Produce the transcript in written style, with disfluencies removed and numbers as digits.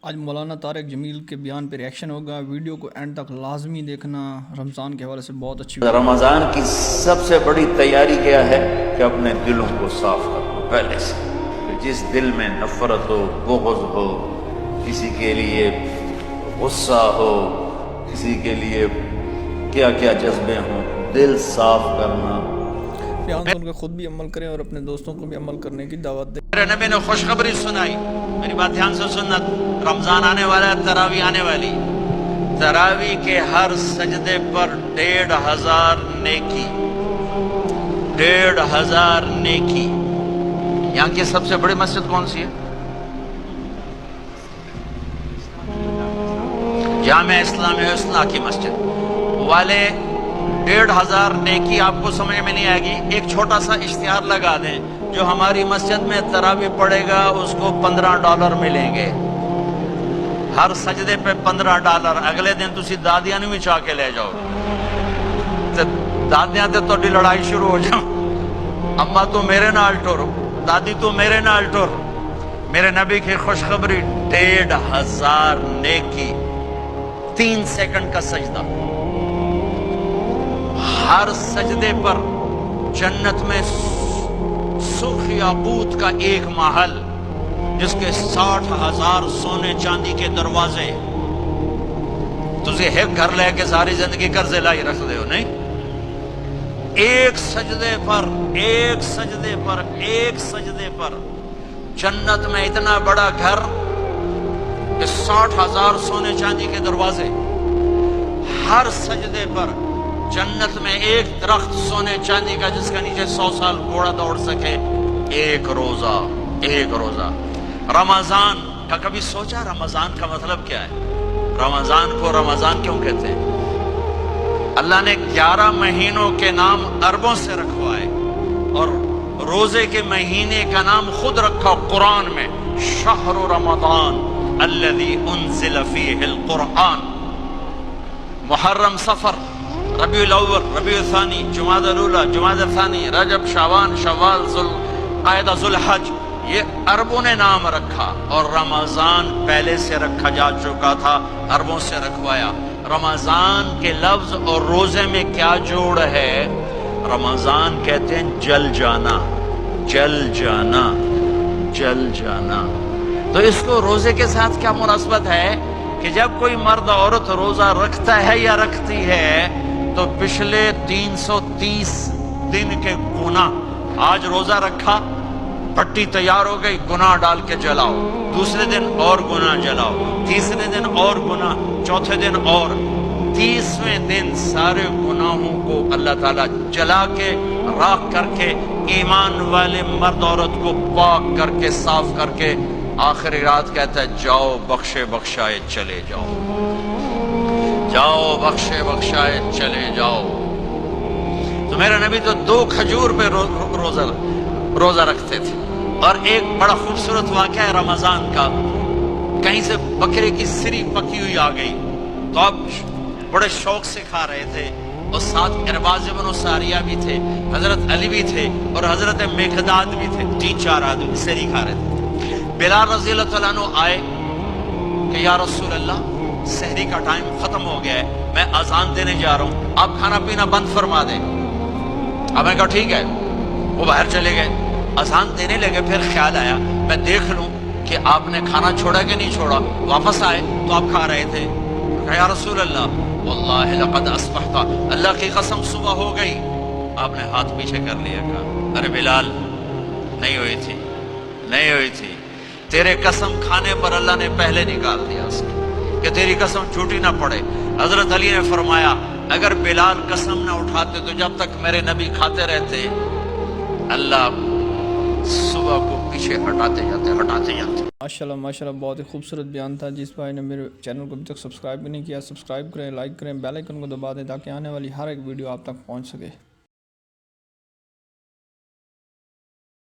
آج مولانا طارق جمیل کے بیان پہ ریاکشن ہوگا، ویڈیو کو اینڈ تک لازمی دیکھنا۔ رمضان کے حوالے سے بہت اچھی رمضان کی سب سے بڑی تیاری کیا ہے کہ اپنے دلوں کو صاف کرو پہلے سے۔ جس دل میں نفرت ہو، بغض ہو، کسی کے لیے غصہ ہو، کسی کے لیے کیا کیا جذبے ہوں، دل صاف کرنا۔ بیان سن کے خود بھی عمل کریں اور اپنے دوستوں کو بھی عمل کرنے کی دعوت دیں۔ میرے نبی نے خوشخبری سنائی، میری بات دھیان سے سننا، رمضان آنے والا ہے، تراویح آنے والی، تراویح کے ہر سجدے پر 1500 نیکی، 1500 نیکی۔ یہاں کی سب سے بڑی مسجد کون سی ہے؟ جامع اسلامی حسنہ کی مسجد والے 1500 نیکی آپ کو سمجھ میں نہیں آئے گی۔ ایک چھوٹا سا اشتہار لگا دیں، جو ہماری مسجد میں تراویح پڑھے گا اس کو $15 ملیں گے، ہر سجدے پہ $15۔ اگلے دن تسی دادیاں نہیں چاہ کے لے جاؤ، دادیاں تے تھوڑی لڑائی شروع ہو جاؤ، اما تو میرے نال ٹر، دادی تو میرے نال ٹر۔ میرے نبی کی خوشخبری، 1500 نیکی، 3 سیکنڈ کا سجدہ، ہر سجدے پر جنت میں سرخ یاقوت کا ایک محل جس کے 60,000 سونے چاندی کے دروازے۔ تسی ایک گھر لے کے ساری زندگی قرضے لائی رکھ دے ہو نہیں؟ ایک سجدے پر، ایک سجدے پر، ایک سجدے پر جنت میں اتنا بڑا گھر کہ 60,000 سونے چاندی کے دروازے، ہر سجدے پر جنت میں ایک درخت سونے چاندی کا جس کا نیچے 100 سال گھوڑا دوڑ سکے، ایک روزہ، ایک روزہ۔ رمضان کا کبھی سوچا رمضان کا مطلب کیا ہے؟ رمضان کو رمضان کیوں کہتے ہیں؟ اللہ نے 11 مہینوں کے نام عربوں سے رکھوائے اور روزے کے مہینے کا نام خود رکھا قرآن میں، شہر رمضان الذی انزل فیہ القرآن۔ محرم، صفر، ربیع الاول، ربیع الثانی، جمادی الاولی، جمادی الثانی، رجب، شعبان، شوال، ذوالقعدہ، ذوالحج، یہ عربوں نے نام رکھا، اور رمضان پہلے سے رکھا جا چکا تھا، عربوں سے رکھوایا۔ رمضان کے لفظ اور روزے میں کیا جوڑ ہے؟ رمضان کہتے ہیں جل جانا، جل جانا، جل جانا۔ تو اس کو روزے کے ساتھ کیا مناسبت ہے کہ جب کوئی مرد عورت روزہ رکھتا ہے یا رکھتی ہے تو پچھلے 330 دن کے گناہ، آج روزہ رکھا، پٹی تیار ہو گئی، گناہ ڈال کے جلاؤ، دوسرے دن اور گناہ جلاؤ، تیسرے دن اور گناہ، چوتھے دن اور، 30ویں دن سارے گناہوں کو اللہ تعالیٰ جلا کے، راکھ کر کے، ایمان والے مرد عورت کو پاک کر کے، صاف کر کے، آخری رات کہتا ہے جاؤ بخشے بخشائے چلے جاؤ، جاؤ بخشے بخشائے چلے جاؤ۔ تو میرا نبی تو 2 کھجور پہ روزہ رکھتے تھے۔ اور ایک بڑا خوبصورت واقعہ ہے رمضان کا، کہیں سے بکرے کی سری پکی ہوئی آ گئی تو اب بڑے شوق سے کھا رہے تھے، اور ساتھ ارباز بن ساریہ بھی تھے، حضرت علی بھی تھے، اور حضرت مقداد بھی تھے، 3-4 آدمی سری کھا رہے تھے۔ بلال رضی اللہ عنہ آئے کہ یا رسول اللہ، سحری کا ٹائم ختم ہو گیا ہے، میں اذان دینے جا رہا ہوں، آپ کھانا پینا بند فرما دیں۔ اب میں کہا ٹھیک ہے، وہ باہر چلے گئے، اذان دینے لگے، پھر خیال آیا میں دیکھ لوں کہ آپ نے کھانا چھوڑا کہ نہیں چھوڑا۔ واپس آئے تو آپ کھا رہے تھے، کہا یا رسول اللہ واللہ لقد اصبحت، اللہ کی قسم صبح ہو گئی۔ آپ نے ہاتھ پیچھے کر لیا، کہا ارے بلال، نہیں ہوئی تھی، نہیں ہوئی تھی، تیرے قسم کھانے پر اللہ نے پہلے نکال دیا اس کو کہ تیری قسم جھوٹی نہ پڑے۔ حضرت علی نے فرمایا اگر بلال قسم نہ اٹھاتے تو جب تک میرے نبی کھاتے رہتے، اللہ صبح کو پیچھے ہٹاتے جاتے۔ ماشاءاللہ ماشاءاللہ، بہت ہی خوبصورت بیان تھا۔ جس بھائی نے میرے چینل کو ابھی تک سبسکرائب بھی نہیں کیا، سبسکرائب کریں، لائک کریں، بیل آئیکن کو دبا دیں تاکہ آنے والی ہر ایک ویڈیو آپ تک پہنچ سکے۔